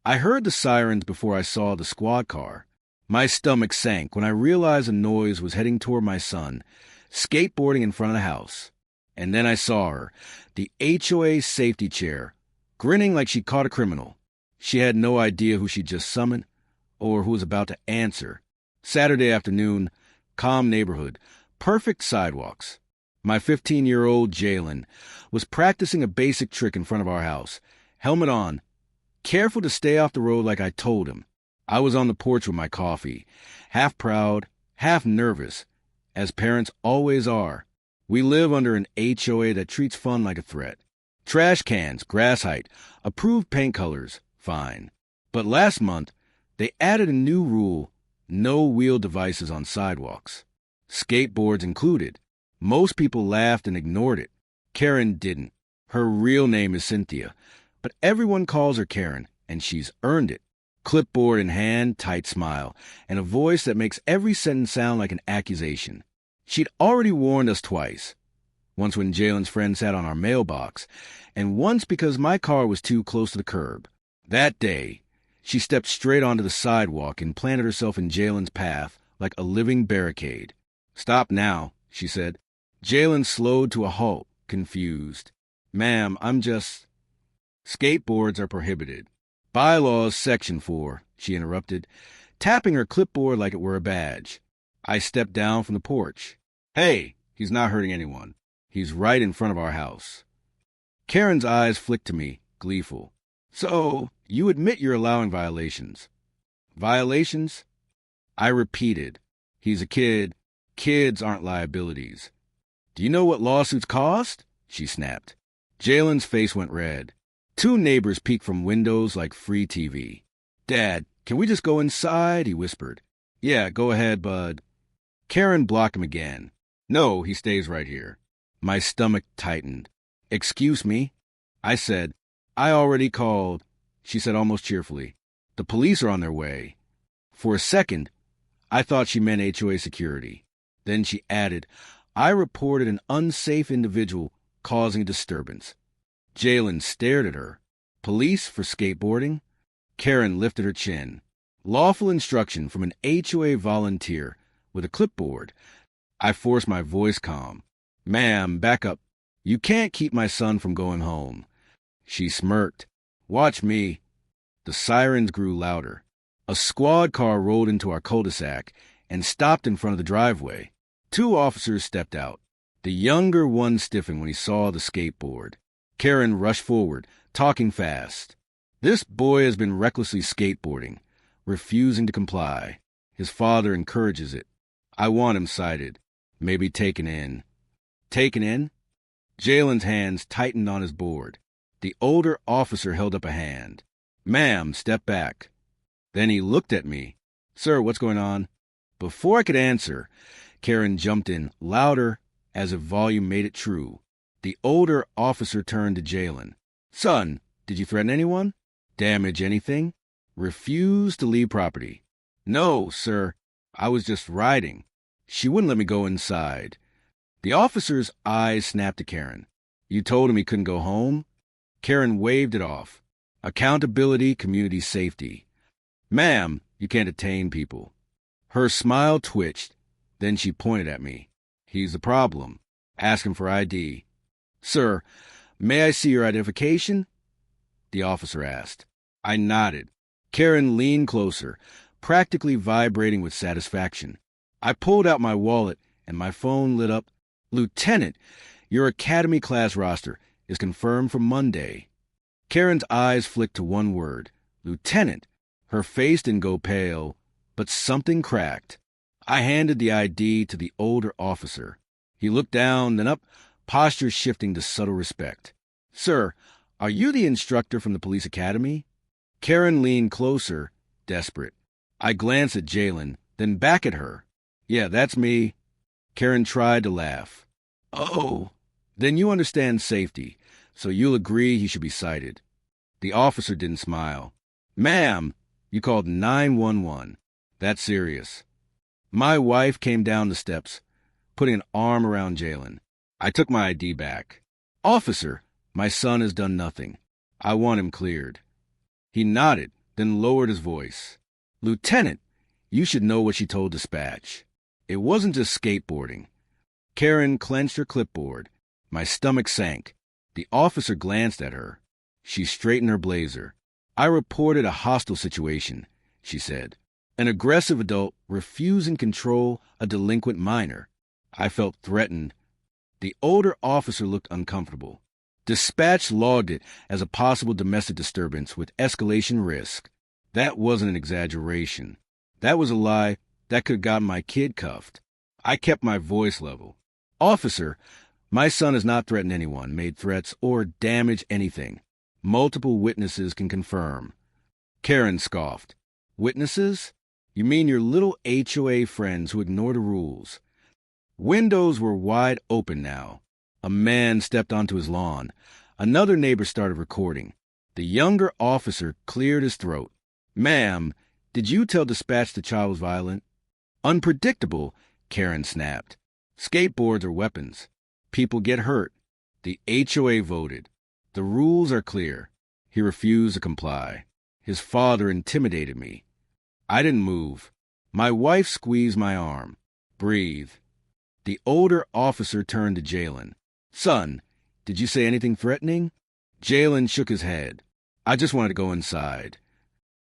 I heard the sirens before I saw the squad car. My stomach sank when I realized a noise was heading toward my son, skateboarding in front of the house. And then I saw her, the HOA safety chair, grinning like she caught a criminal. She had no idea who she just summoned or who was about to answer. Saturday afternoon, calm neighborhood, perfect sidewalks. My 15-year-old Jalen was practicing a basic trick in front of our house, helmet on, careful to stay off the road like I told him. I was on the porch with my coffee, half proud, half nervous, as parents always are. We live under an HOA that treats fun like a threat. Trash cans, grass height, approved paint colors, fine. But last month, they added a new rule: no wheel devices on sidewalks. Skateboards included. Most people laughed and ignored it. Karen didn't. Her real name is Cynthia, but everyone calls her Karen, and she's earned it. Clipboard in hand, tight smile, and a voice that makes every sentence sound like an accusation. She'd already warned us twice. Once when Jalen's friend sat on our mailbox, and once because my car was too close to the curb. That day, she stepped straight onto the sidewalk and planted herself in Jalen's path like a living barricade. "Stop now," she said. Jalen slowed to a halt, confused. "Ma'am, I'm just—" "Skateboards are prohibited. Bylaws Section 4, she interrupted, tapping her clipboard like it were a badge. I stepped down from the porch. "Hey, he's not hurting anyone. He's right in front of our house." Karen's eyes flicked to me, gleeful. "So, you admit you're allowing violations?" "Violations?" I repeated. "He's a kid. Kids aren't liabilities." "Do you know what lawsuits cost?" she snapped. Jalen's face went red. Two neighbors peeked from windows like free TV. "Dad, can we just go inside?" he whispered. "Yeah, go ahead, bud." Karen blocked him again. "No, he stays right here." My stomach tightened. "Excuse me?" I said. "I already called," she said almost cheerfully. "The police are on their way." For a second, I thought she meant HOA security. Then she added, "I reported an unsafe individual causing a disturbance." Jalen stared at her. "Police for skateboarding?" Karen lifted her chin. Lawful instruction from an HOA volunteer with a clipboard. I forced my voice calm. "Ma'am, back up. You can't keep my son from going home." She smirked. "Watch me." The sirens grew louder. A squad car rolled into our cul-de-sac and stopped in front of the driveway. Two officers stepped out. The younger one stiffened when he saw the skateboard. Karen rushed forward, talking fast. "This boy has been recklessly skateboarding, refusing to comply. His father encourages it. I want him cited, maybe taken in." "Taken in?" Jalen's hands tightened on his board. The older officer held up a hand. "Ma'am, step back." Then he looked at me. "Sir, what's going on?" Before I could answer, Karen jumped in, louder, as if volume made it true. The older officer turned to Jalen. "Son, did you threaten anyone? Damage anything? Refuse to leave property?" "No, sir. I was just riding." She wouldn't let me go inside. The officer's eyes snapped to Karen. "You told him he couldn't go home?" Karen waved it off. "Accountability, community safety." "Ma'am, you can't detain people." Her smile twitched. Then she pointed at me. "He's the problem. Ask him for ID." "Sir, may I see your identification?" the officer asked. I nodded. Karen leaned closer, practically vibrating with satisfaction. I pulled out my wallet, and my phone lit up. "Lieutenant, your academy class roster is confirmed for Monday." Karen's eyes flicked to one word, "Lieutenant." Her face didn't go pale, but something cracked. I handed the ID to the older officer. He looked down, then up, posture shifting to subtle respect. "Sir, are you the instructor from the police academy?" Karen leaned closer, desperate. I glanced at Jalen, then back at her. "Yeah, that's me." Karen tried to laugh. "Oh, then you understand safety, so you'll agree he should be cited." The officer didn't smile. "Ma'am, you called 911. That's serious." My wife came down the steps, putting an arm around Jalen. I took my ID back. "Officer, my son has done nothing. I want him cleared." He nodded, then lowered his voice. "Lieutenant, you should know what she told dispatch. It wasn't just skateboarding." Karen clenched her clipboard. My stomach sank. The officer glanced at her. She straightened her blazer. "I reported a hostile situation," she said. "An aggressive adult refusing to control a delinquent minor." I felt threatened. The older officer looked uncomfortable. "Dispatch logged it as a possible domestic disturbance with escalation risk." That wasn't an exaggeration. That was a lie that could have gotten my kid cuffed. I kept my voice level. "Officer, my son has not threatened anyone, made threats, or damaged anything. Multiple witnesses can confirm." Karen scoffed. "Witnesses? You mean your little HOA friends who ignore the rules?" Windows were wide open now. A man stepped onto his lawn. Another neighbor started recording. The younger officer cleared his throat. "Ma'am, did you tell dispatch the child was violent?" "Unpredictable," Karen snapped. "Skateboards are weapons. People get hurt. The HOA voted. The rules are clear." He refused to comply. His father intimidated me. I didn't move. My wife squeezed my arm. "Breathe." The older officer turned to Jalen. "Son, did you say anything threatening?" Jalen shook his head. "I just wanted to go inside."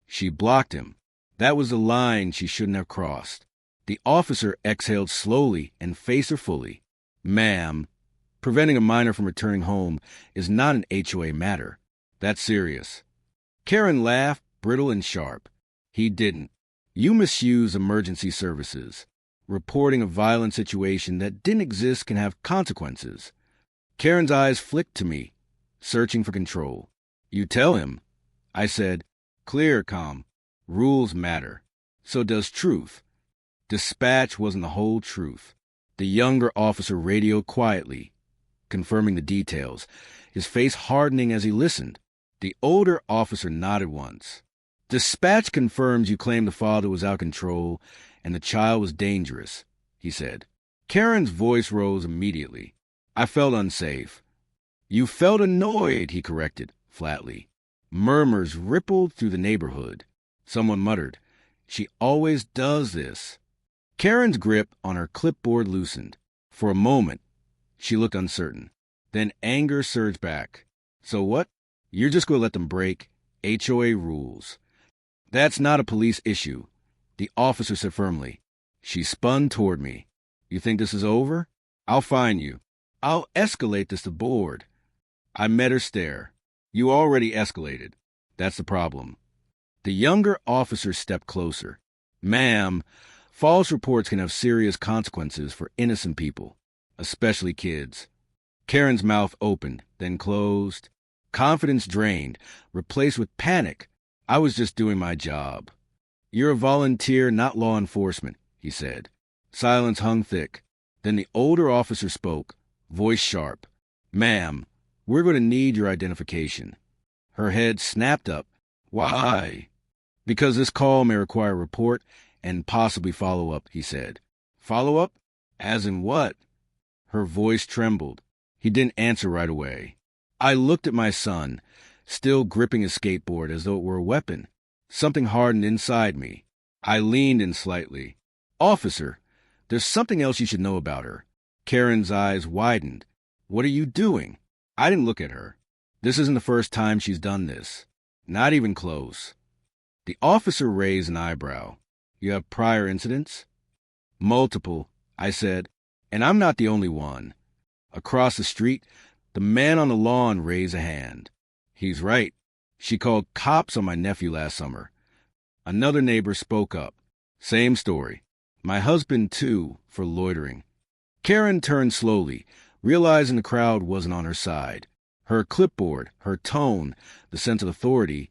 She blocked him. That was the line she shouldn't have crossed. The officer exhaled slowly and faced her fully. "Ma'am, preventing a minor from returning home is not an HOA matter. That's serious." Karen laughed, brittle and sharp. "He didn't. You misuse emergency services. Reporting a violent situation that didn't exist can have consequences." Karen's eyes flicked to me, searching for control. "You tell him." I said, clear, calm. "Rules matter. So does truth." Dispatch wasn't the whole truth. The younger officer radioed quietly, confirming the details, his face hardening as he listened. The older officer nodded once. "Dispatch confirms you claim the father was out of control and the child was dangerous," he said. Karen's voice rose immediately. I felt unsafe. "You felt annoyed," he corrected, flatly. Murmurs rippled through the neighborhood. Someone muttered, "She always does this." Karen's grip on her clipboard loosened. For a moment, she looked uncertain. Then anger surged back. "So what? You're just going to let them break HOA rules." "That's not a police issue," the officer said firmly. She spun toward me. "You think this is over? I'll fine you. I'll escalate this to board." I met her stare. "You already escalated. That's the problem." The younger officer stepped closer. "Ma'am, false reports can have serious consequences for innocent people, especially kids." Karen's mouth opened, then closed. Confidence drained, replaced with panic. I was just doing my job. "You're a volunteer, not law enforcement," he said. Silence hung thick. Then the older officer spoke, voice sharp. "Ma'am, we're going to need your identification." Her head snapped up. "Why?" "Because this call may require a report and possibly follow-up," he said. "Follow-up? As in what?" Her voice trembled. He didn't answer right away. I looked at my son, still gripping his skateboard as though it were a weapon. Something hardened inside me. I leaned in slightly. "Officer, there's something else you should know about her." Karen's eyes widened. "What are you doing?" I didn't look at her. "This isn't the first time she's done this. Not even close." The officer raised an eyebrow. "You have prior incidents?" "Multiple," I said, "and I'm not the only one." Across the street, the man on the lawn raised a hand. "He's right. She called cops on my nephew last summer." Another neighbor spoke up. "Same story. My husband, too, for loitering." Karen turned slowly, realizing the crowd wasn't on her side. Her clipboard, her tone, the sense of authority,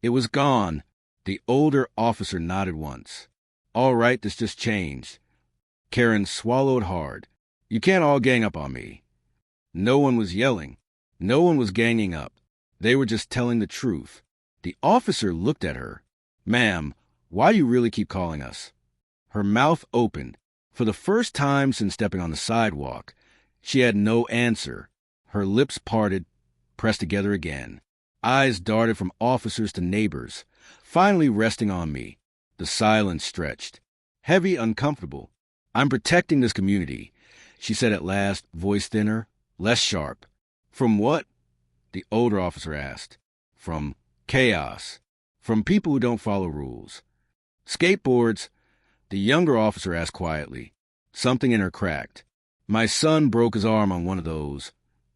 it was gone. The older officer nodded once. "All right, this just changed." Karen swallowed hard. "You can't all gang up on me." No one was yelling. No one was ganging up. They were just telling the truth. The officer looked at her. "Ma'am, why do you really keep calling us?" Her mouth opened. For the first time since stepping on the sidewalk, she had no answer. Her lips parted, pressed together again. Eyes darted from officers to neighbors. finally resting on me. The silence stretched. Heavy, uncomfortable. "I'm protecting this community," she said at last, voice thinner, less sharp. "From what?" the older officer asked. "From chaos. From people who don't follow rules." "Skateboards?" the younger officer asked quietly. Something in her cracked. "My son broke his arm on one of those."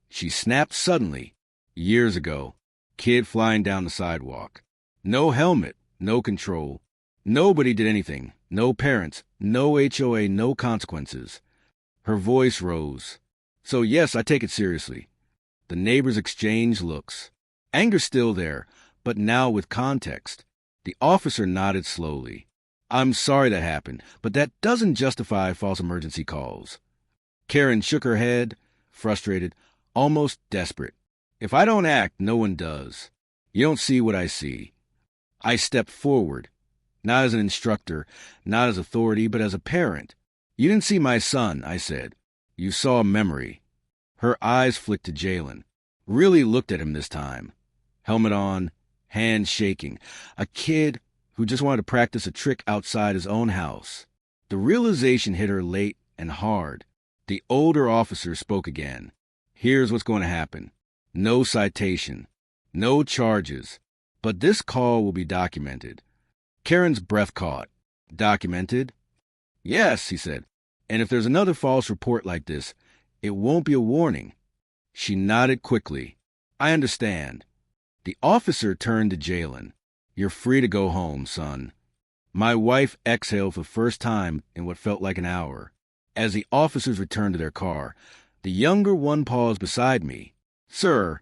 She snapped suddenly. Years ago. Kid flying down the sidewalk. No helmet, no control. Nobody did anything. No parents, no HOA, no consequences. Her voice rose. "So yes, I take it seriously." The neighbors exchanged looks. Anger still there, but now with context. The officer nodded slowly. "I'm sorry that happened, but that doesn't justify false emergency calls." Karen shook her head, frustrated, almost desperate. "If I don't act, no one does. You don't see what I see." I stepped forward, not as an instructor, not as authority, but as a parent. "You didn't see my son," I said. "You saw a memory." Her eyes flicked to Jalen. Really looked at him this time. Helmet on, hands shaking. A kid who just wanted to practice a trick outside his own house. The realization hit her late and hard. The older officer spoke again. "Here's what's going to happen. No citation. No charges. But this call will be documented." Karen's breath caught. "Documented?" "Yes," he said. "And if there's another false report like this, it won't be a warning." She nodded quickly. "I understand." The officer turned to Jalen. "You're free to go home, son." My wife exhaled for the first time in what felt like an hour. As the officers returned to their car, the younger one paused beside me. "Sir,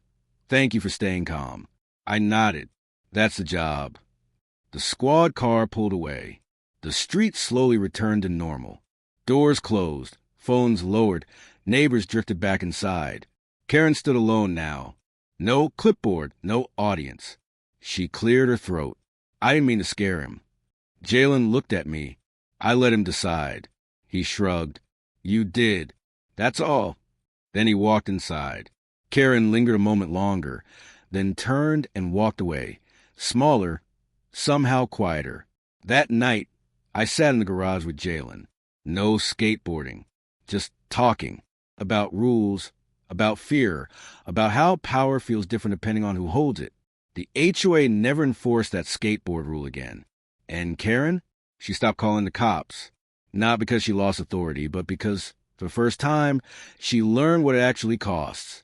thank you for staying calm." I nodded. "That's the job." The squad car pulled away. The street slowly returned to normal. Doors closed, phones lowered, neighbors drifted back inside. Karen stood alone now. No clipboard, no audience. She cleared her throat. I didn't mean to scare him. Jalen looked at me. I let him decide. He shrugged. "You did. That's all." Then he walked inside. Karen lingered a moment longer, then turned and walked away. Smaller, somehow quieter. That night, I sat in the garage with Jalen. No skateboarding. Just talking. About rules, about fear, about how power feels different depending on who holds it. The HOA never enforced that skateboard rule again. And Karen? She stopped calling the cops. Not because she lost authority, but because, for the first time, she learned what it actually costs.